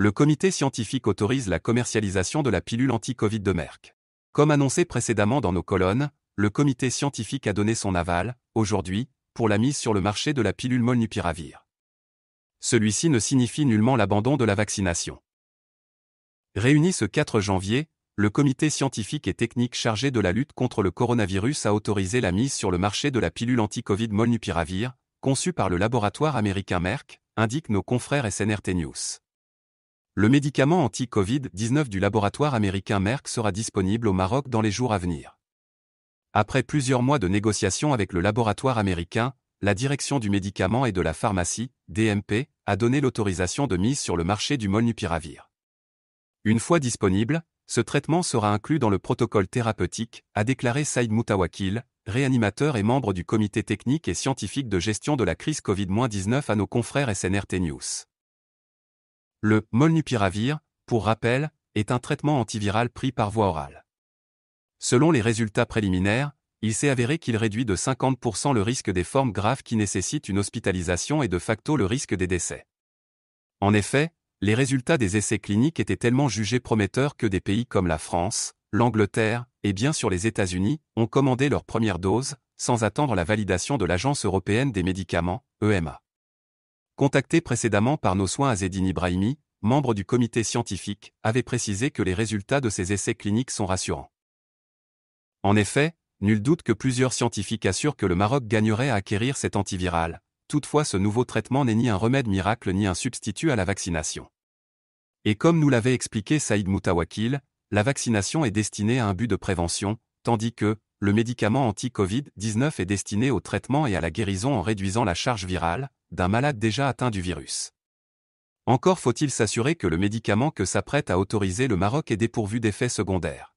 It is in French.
Le comité scientifique autorise la commercialisation de la pilule anti-Covid de Merck. Comme annoncé précédemment dans nos colonnes, le comité scientifique a donné son aval, aujourd'hui, pour la mise sur le marché de la pilule molnupiravir. Celui-ci ne signifie nullement l'abandon de la vaccination. Réuni ce 4 janvier, le comité scientifique et technique chargé de la lutte contre le coronavirus a autorisé la mise sur le marché de la pilule anti-Covid molnupiravir, conçue par le laboratoire américain Merck, indiquent nos confrères SNRT News. Le médicament anti-Covid-19 du laboratoire américain Merck sera disponible au Maroc dans les jours à venir. Après plusieurs mois de négociations avec le laboratoire américain, la direction du médicament et de la pharmacie, DMP, a donné l'autorisation de mise sur le marché du molnupiravir. Une fois disponible, ce traitement sera inclus dans le protocole thérapeutique, a déclaré Saïd Moutawakil, réanimateur et membre du comité technique et scientifique de gestion de la crise Covid-19 à nos confrères SNRT News. Le molnupiravir, pour rappel, est un traitement antiviral pris par voie orale. Selon les résultats préliminaires, il s'est avéré qu'il réduit de 50% le risque des formes graves qui nécessitent une hospitalisation et de facto le risque des décès. En effet, les résultats des essais cliniques étaient tellement jugés prometteurs que des pays comme la France, l'Angleterre, et bien sûr les États-Unis, ont commandé leur première dose, sans attendre la validation de l'Agence européenne des médicaments, EMA. Contacté précédemment par nos soins Azzedine Ibrahimi, membre du comité scientifique, avait précisé que les résultats de ces essais cliniques sont rassurants. En effet, nul doute que plusieurs scientifiques assurent que le Maroc gagnerait à acquérir cet antiviral. Toutefois, ce nouveau traitement n'est ni un remède miracle ni un substitut à la vaccination. Et comme nous l'avait expliqué Saïd Moutawakil, la vaccination est destinée à un but de prévention, tandis que le médicament anti-Covid-19 est destiné au traitement et à la guérison en réduisant la charge virale d'un malade déjà atteint du virus. Encore faut-il s'assurer que le médicament que s'apprête à autoriser le Maroc est dépourvu d'effets secondaires.